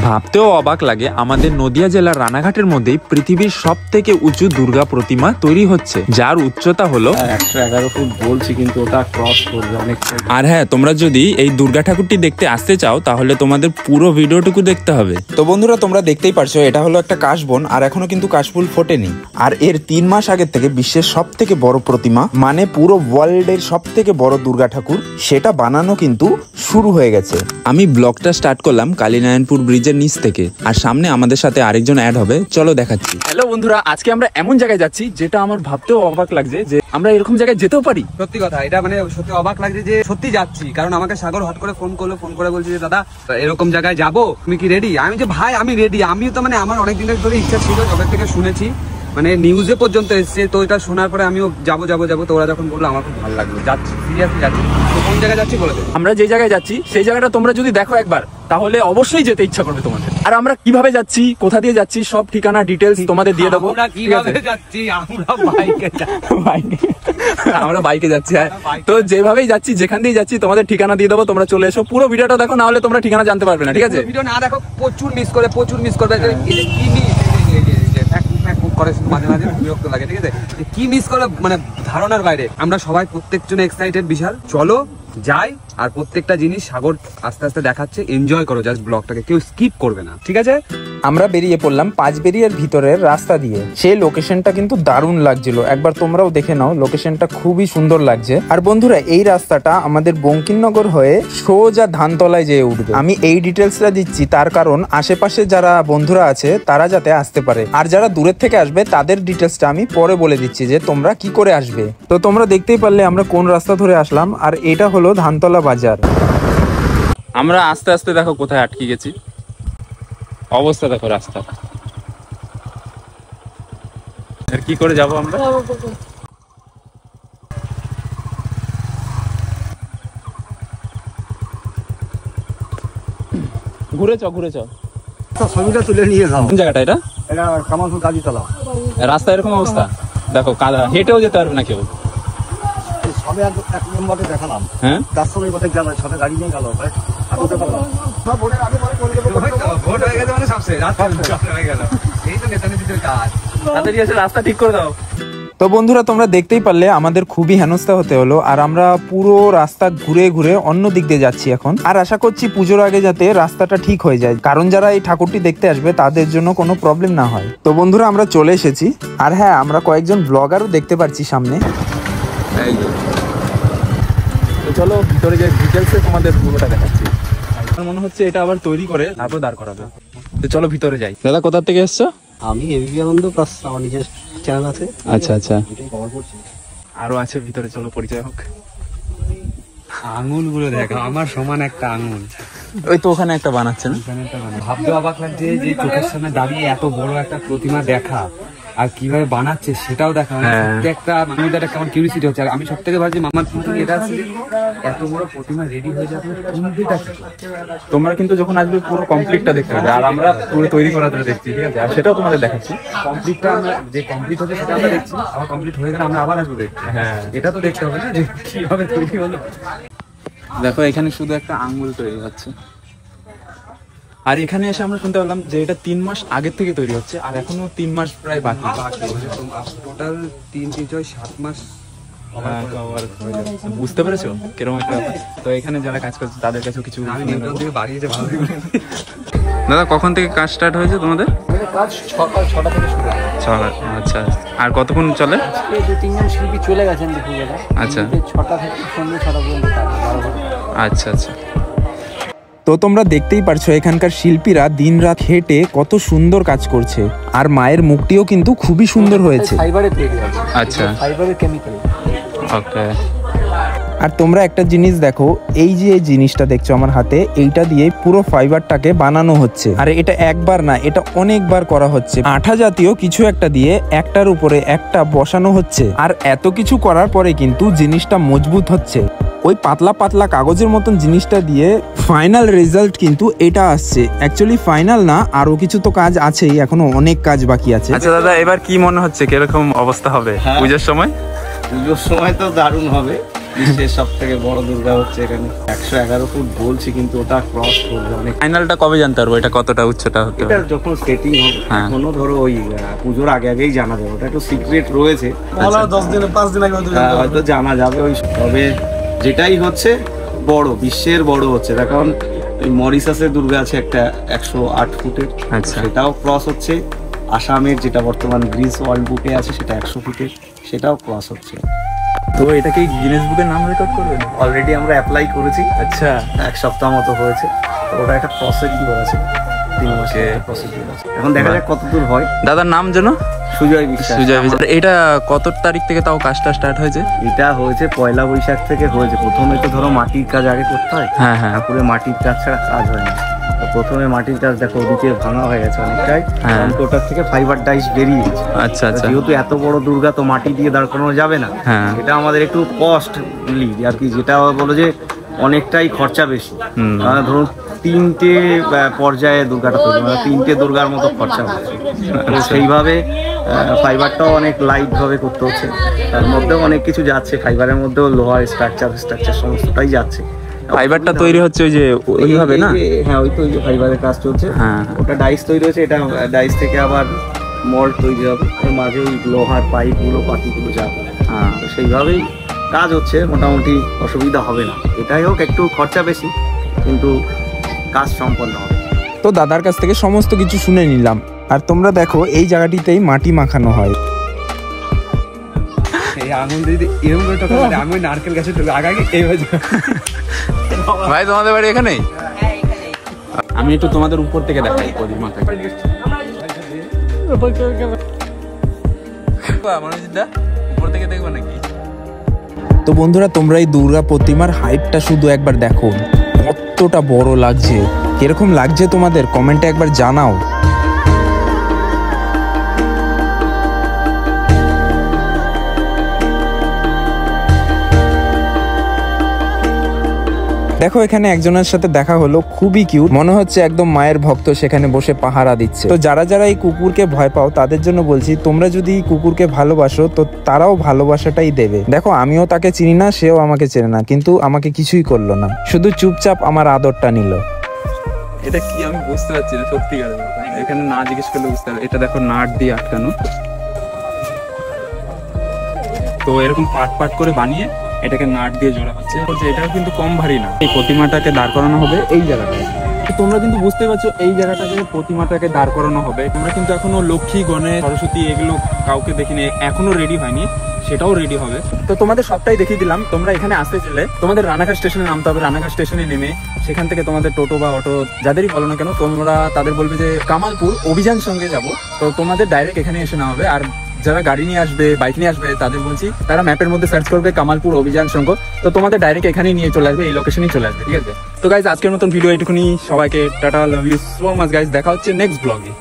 ভাবতেও অবাক লাগে, আমাদের নদিয়া জেলার রানাঘাটের মধ্যেই পৃথিবীর সবথেকে উঁচু দুর্গা প্রতিমা তৈরি হচ্ছে, যার উচ্চতা হলো 111 ফুট বলছি, কিন্তু ওটা ক্রস করবে অনেক। আর হ্যাঁ, তোমরা যদি এই দুর্গা ঠাকুরটি দেখতে আসতে চাও তাহলে তোমাদের পুরো ভিডিওটুকু দেখতে হবে। তো বন্ধুরা, তোমরা দেখতেই পারছো এটা হলো একটা কাশবন, আর এখনো কিন্তু কাশফুল ফোটেনি। আর এর 3 মাস আগের থেকে বিশ্বের সব থেকে বড় প্রতিমা, মানে পুরো ওয়ার্ল্ডের সব থেকে বড় দুর্গা ঠাকুর, সেটা বানানো কিন্তু শুরু হয়ে গেছে। আমি ব্লগটা স্টার্ট করলাম কালীনারায়ণপুর ব্রিজের নিচ থেকে, আর সামনে আমাদের সাথে আরেকজন অ্যাড হবে, চলো দেখাচ্ছি। হ্যালো বন্ধুরা, আজকে আমরা এমন জায়গায় যাচ্ছি যেটা আমার ভাবতেও অবাক লাগছে যে আমরা এরকম জায়গায় যেতেও পারি। সত্যি কথা, এটা মানে সত্যি অবাক লাগছে যে সত্যি যাচ্ছি। কারণ আমাকে সাগর হট করে ফোন করে বলছে যে দাদা এরকম জায়গায় যাবো, তুমি কি রেডি? আমি যে ভাই আমি রেডি। আমিও তো মানে আমার অনেক দিনের ধরে ইচ্ছা ছিল, যবে থেকে শুনেছি, মানে নিউজে পর্যন্ত এসছে। তো এটা শোনার পরে আমিও যাবো। তো ওরা যখন বললো আমার খুব ভালো লাগলো, যাচ্ছি, সিরিয়াসলি যাচ্ছি। তো কোন জায়গায় যাচ্ছি বলে দেবে। আমরা যে জায়গায় যাচ্ছি সেই জায়গাটা তোমরা যদি দেখো একবার, তাহলে অবশ্যই যেতে ইচ্ছা করবে তোমাদের। আর আমরা কিভাবে যাচ্ছি, কোথা দিয়ে যাচ্ছি, সব ঠিকানা ডিটেলস তোমাদের দিয়ে দেবো। আমরা কিভাবে যাচ্ছি? আমরা বাইকে যাচ্ছি। তো যেভাবেই যাচ্ছি, যেখান দিয়ে যাচ্ছি, তোমাদের ঠিকানা দিয়ে দেবো, তোমরা চলে এসো। পুরো ভিডিওটা দেখো, না হলে তোমরা ঠিকানা জানতে পারবে না, ঠিক আছে? ভিডিও না দেখো, প্রচুর মিস করবে। মাঝে মাঝে বিরক্ত লাগে, ঠিক আছে? কি মিস করে মানে ধারণার বাইরে। আমরা সবাই প্রত্যেকজন এক্সাইটেড বিশাল। চলো যাই, আর প্রত্যেকটা জিনিস সাগর আস্তে আস্তে দেখাচ্ছে। এনজয় করো জাস্ট ব্লগটাকে, কেউ স্কিপ করবে না, ঠিক আছে? আমরা বেরিয়ে পড়লাম পাঁচবেরিয়ার ভিতরের রাস্তা দিয়ে। সেই লোকেশনটা কিন্তু দারুণ লাগছিল, একবার তোমরাও দেখে নাও, লোকেশনটা খুবই সুন্দর লাগছে। আর বন্ধুরা, এই রাস্তাটা আমাদের বঙ্কিমনগর হয়ে সোজা ধানতলায় যেয়ে উঠবে। আমি এই ডিটেলসটা দিচ্ছি তার কারণ আশেপাশে যারা বন্ধুরা আছে তারা যাতে আসতে পারে, আর যারা দূরের থেকে আসবে তাদের ডিটেলসটা আমি পরে বলে দিচ্ছি যে তোমরা কি করে আসবে। তো তোমরা দেখতেই পারলে আমরা কোন রাস্তা ধরে আসলাম, আর এটা হলো ধানতলা বাজার। আমরা আস্তে আস্তে দেখো কোথায় আটকে গেছি, অবস্থা দেখো রাস্তা। আর কি করে যাবো আমরা? ঘুরে চ ছবিটা তুলে নিয়ে যাও। কোন জায়গাটা এটা? এটা কামালপুর গাজীতলা। রাস্তা এরকম অবস্থা দেখো, কাদা, হেঁটেও যেতে পারবে না কেউ। সবে এক নম্বরে দেখালাম, হ্যাঁ, তার সঙ্গে কোথায় গেল, সাথে গাড়ি নিয়ে গেল, রাস্তা ঠিক করে দাও। তো বন্ধুরা, তোমরা দেখতেই পারলে আমাদের খুবই হেনস্থা হতে হলো, আর আমরা পুরো রাস্তা ঘুরে ঘুরে অন্য দিক দিয়ে যাচ্ছি এখন। আর আশা করছি পুজোর আগে যাতে রাস্তাটা ঠিক হয়ে যায়, কারণ যারা এই ঠাকুরটি দেখতে আসবে তাদের জন্য কোনো প্রবলেম না হয়। তো বন্ধুরা, আমরা চলে এসেছি। আর হ্যাঁ, আমরা কয়েকজন ব্লগারও দেখতে পাচ্ছি সামনে। চলো ভিতরে যে ডিটেলসে তোমাদের পুরোটা দেখাচ্ছি। আমার মনে হচ্ছে এটা আবার তৈরি করে তারপর দাঁড় করাবে। তো চলো ভিতরে যাই। দাদা কোথা থেকে এসছো? আমি এবিপি আনন্দ প্লাস আমার নিজের চ্যানেল আছে। আচ্ছা। আরো আছে ভিতরে, চলো পরিচয় হোক। আঙুল গুলো দেখো, আমার সমান একটা আঙুল। ওই তো ওখানে একটা বানাচ্ছে না? ভাবতে অবাক লাগছে যে চোখের সামনে দাঁড়িয়ে এত বড় একটা প্রতিমা দেখা, আর কিভাবে বানাচ্ছে সেটাও দেখা। একটা মানুষের একটা কেমন কিউরিসিটি হচ্ছে। আর আমি সব থেকে ভাবছি মামার থিঙ্কিং এটা আছে, এত বড় প্রতিমা রেডি হয়ে যাবে, তোমরা কিন্তু যখন আসবে পুরো কমপ্লিটটা দেখতে পাবে, আর আমরা পুরো তৈরি করাটা দেখছি, ঠিক আছে? আর সেটাও তোমাদের দেখাচ্ছি। কমপ্লিটটা আমরা যে কমপ্লিট হচ্ছে সেটা আমরা দেখছি, আবার কমপ্লিট হয়ে গেলে আমরা আবার আসবো দেখছি। হ্যাঁ, এটা তো দেখতে হবে না যে কিভাবে তৈরি হলো। দেখো এখানে শুধু একটা আঙ্গুল তৈরি হচ্ছে, আর এখানে এসে আমরা শুনতে পেলাম যে এটা 3 মাস আগের থেকে তৈরি হচ্ছে, আর এখনো 3 মাস প্রায় বাকি। টোটাল 3-7 মাস। বুঝতে পেরেছো কিরকম একটা? তো এখানে যারা কাজ করছে তাদের কাছে কিছু বাড়িয়েছে ভালো। দাদা কখন থেকে কাজ স্টার্ট হয়েছে তোমাদের? কাজ সকাল 6টা থেকে শুরু। আচ্ছা, আর কতক্ষণ চলে? 2-3 জন শিল্পী চলে গেছেন দুপুরবেলা। আচ্ছা, 6টা থেকে সন্ধ্যে 6টা পর্যন্ত কাজ। আচ্ছা। তো তোমরা দেখতেই পারছো এখানকার শিল্পীরা দিনরাত হেঁটে কত সুন্দর কাজ করছে, আর মায়ের মুখটিও কিন্তু খুবই সুন্দর হয়েছে। ফাইবারে তৈরি আছে। আচ্ছা, ফাইবারের কেমিক্যাল। ওকে। আর তোমরা একটা জিনিস দেখো, এই যে জিনিসটা দেখছো আমার হাতে, এইটা দিয়ে পুরো ফাইবারটাকে বানানো হচ্ছে। আর এটা একবার না, এটা অনেকবার করা হচ্ছে। আঠা জাতীয় কিছু একটা দিয়ে একটার উপরে একটা বসানো হচ্ছে, আর এত কিছু করার পরে কিন্তু জিনিসটা মজবুত হচ্ছে। ওই পাতলা পাতলা কাগজের মতন জিনিসটা দিয়ে ফাইনাল রেজাল্ট কিন্তু এটা আসছে। অ্যাকচুয়ালি ফাইনাল না, আরো কিছু তো কাজ আছেই, এখনো অনেক কাজ বাকি আছে। আচ্ছা দাদা, এবার কি মনে হচ্ছে কিরকম অবস্থা হবে পুজোর সময়? পুজোর সময় তো দারুণ হবে, বিশ্বের সব থেকে বড় দুর্গা হচ্ছে এখানে। 111 ফুট বলছি, কিন্তু ওটা ক্রস করবে অনেক। ফাইনালটা কবে জানতে পারবো এটা কতটা উচ্চতা হতে এটা পারে? যখন সেটিং হবে, হ্যাঁ। এখনো ধরো ওই পুজোর আগে আগেই জানা যাবে। ওটা একটু সিক্রেট রয়েছে, 10 দিনে 5 দিন আগে হয়তো জানা যাবে ওই। তবে যেটাই হচ্ছে বড়, বিশ্বের বড় হচ্ছে। এখন ওই মরিশাসের দুর্গা আছে একটা 108 ফুটের, আচ্ছা। সেটাও ক্রস হচ্ছে। আসামের যেটা বর্তমান গ্রিস ওয়ার্ল্ড বুকে আছে সেটা 100 ফুটের, সেটাও ক্রস হচ্ছে। তো এটা কি গিনেস বুকের নাম রেকর্ড করবে? অলরেডি আমরা অ্যাপ্লাই করেছি, আচ্ছা। 1 সপ্তাহ মতো হয়েছে। তো ওটা একটা প্রসিডিউর আছে, 3 মাসের প্রসিডিউর আছে। এখন দেখা যাক কত দূর হয়। দাদার নাম যেন? সুজয় বিশ্বাস। সুজয় বিশ্বাস। এটা কত তারিখ থেকে তাও কাজটা স্টার্ট হয়েছে? এটা হয়েছে 1 বৈশাখ থেকে হয়েছে। প্রথমে তো ধরো মাটির কাজ আগে করতে হয়, হ্যাঁ হ্যাঁ। ঠাকুরে মাটির কাজ ছাড়া কাজ হয় না। তো প্রথমে মাটির কাজ দেখো ওদিকে ভাঙা হয়ে গেছে অনেকটাই, হ্যাঁ। কারণ ওটার থেকে ফাইবার ডাইস বেরিয়ে গেছে। আচ্ছা আচ্ছা। যেহেতু এত বড় দুর্গা, তো মাটি দিয়ে দাঁড় করানো যাবে না। হ্যাঁ। এটা আমাদের একটু কস্টলি আর কি, যেটা বলো যে অনেকটাই খরচা বেশি। ধরুন 3টে পর্যায়ে দুর্গাটা তৈরি, মানে 3টে দুর্গার মতো খরচা হচ্ছে। তো সেইভাবে ফাইবারটাও অনেক লাইট ভাবে করতে হচ্ছে। তার মধ্যেও অনেক কিছু যাচ্ছে, ফাইবারের মধ্যেও লোহার স্ট্রাকচার সমস্তটাই যাচ্ছে। ফাইবারটা তৈরি হচ্ছে ওই যে ওইভাবে না? হ্যাঁ, ওই তো ওই যে ফাইবারের কাজ চলছে। হ্যাঁ। ওটা ডাইস তৈরি হয়েছে, এটা ডাইস থেকে আবার মল্ট তৈরি হবে, এর মাঝে ওই লোহার পাইপগুলো পাতিগুলো যাবে। হ্যাঁ। তো সেইভাবেই কাজ হচ্ছে, মোটামুটি অসুবিধা হবে না। এটাই হোক একটু খরচা বেশি, কিন্তু কাজ সম্পন্ন হবে। তো দাদার কাছ থেকে সমস্ত কিছু শুনে নিলাম। আর তোমরা দেখো এই জায়গাটিতেই মাটি মাখানো হয়। এই আঙুল দিদি এরকম করে টোকা মারে, আমি ওই নারকেল গাছের টোকা আগে এইভাবে ভাই তোমাদের বাড়ি এখানেই? আমি একটু তোমাদের উপর থেকে দেখাই প্রতিমাটাকে। মনোজিৎদা উপর থেকে দেখবো নাকি? তো বন্ধুরা, তোমরা এই দুর্গা প্রতিমার হাইটটা শুধু একবার দেখো, কতটা বড় লাগছে। কিরকম লাগছে তোমাদের কমেন্টে একবার জানাও। দেখো এখানে একজনের সাথে দেখা হলো, খুবই কিউট, মনে হচ্ছে একদম মায়ের ভক্ত, সেখানে বসে পাহারা দিচ্ছে। তো যারা যারা এই কুকুরকে ভয় পাও তাদের জন্য বলছি, তোমরা যদি এই কুকুরকে ভালোবাসো তো তারাও ভালোবাসাটাই দেবে। দেখো আমিও তাকে চিনি না, সেও আমাকে চেনে না, কিন্তু আমাকে কিছুই করলো না, শুধু চুপচাপ আমার আদরটা নিল। এটা কি আমি বুঝতে পারছি না সত্যিকার। এখানে না জিজ্ঞেস করলে বুঝতে পারবে। এটা দেখো নাট দিয়ে আটকানো, তো এরকম পাট পাট করে বানিয়ে এটাকে নাট দিয়ে জোড়া হচ্ছে। এটাও কিন্তু কম ভারী না। এই প্রতিমাটাকে দাঁড় করানো হবে এই জায়গাটায়। তোমরা কিন্তু বুঝতে পারছো এই জায়গাটাতে প্রতিমাটাকে দাঁড় করানো হবে। তোমরা কিন্তু এখনো লক্ষ্মী, গণেশ, সরস্বতী এগুলো কাউকে দেখিনি, এখনো রেডি হয়নি, সেটাও রেডি হবে। তো তোমাদের সবটাই দেখিয়ে দিলাম। তোমরা এখানে আসতে চাইলে তোমাদের রানাঘাট স্টেশনে নামতে হবে। রানাঘাট স্টেশনে নেমে সেখান থেকে তোমাদের টোটো বা অটো যাদেরই বলো না কেন, তোমরা তাদের বলবে যে কামালপুর অভিযান সঙ্গে যাব। তো তোমাদের ডাইরেক্ট এখানে এসে নেওয়া হবে। আর যারা গাড়ি নিয়ে আসবে, বাইক নিয়ে আসবে, তাদের বলছি তারা ম্যাপের মধ্যে সার্চ করবে কামালপুর অভিযান সংঘ, তো তোমাদের ডাইরেক্ট এখানেই নিয়ে চলে আসবে, এই লোকেশনেই চলে আসবে। ঠিক আছে? তো গাইজ আজকের মতন ভিডিও এটুকুনি। সবাইকে tata, love you so much guys. দেখা হচ্ছে নেক্সট ব্লগে।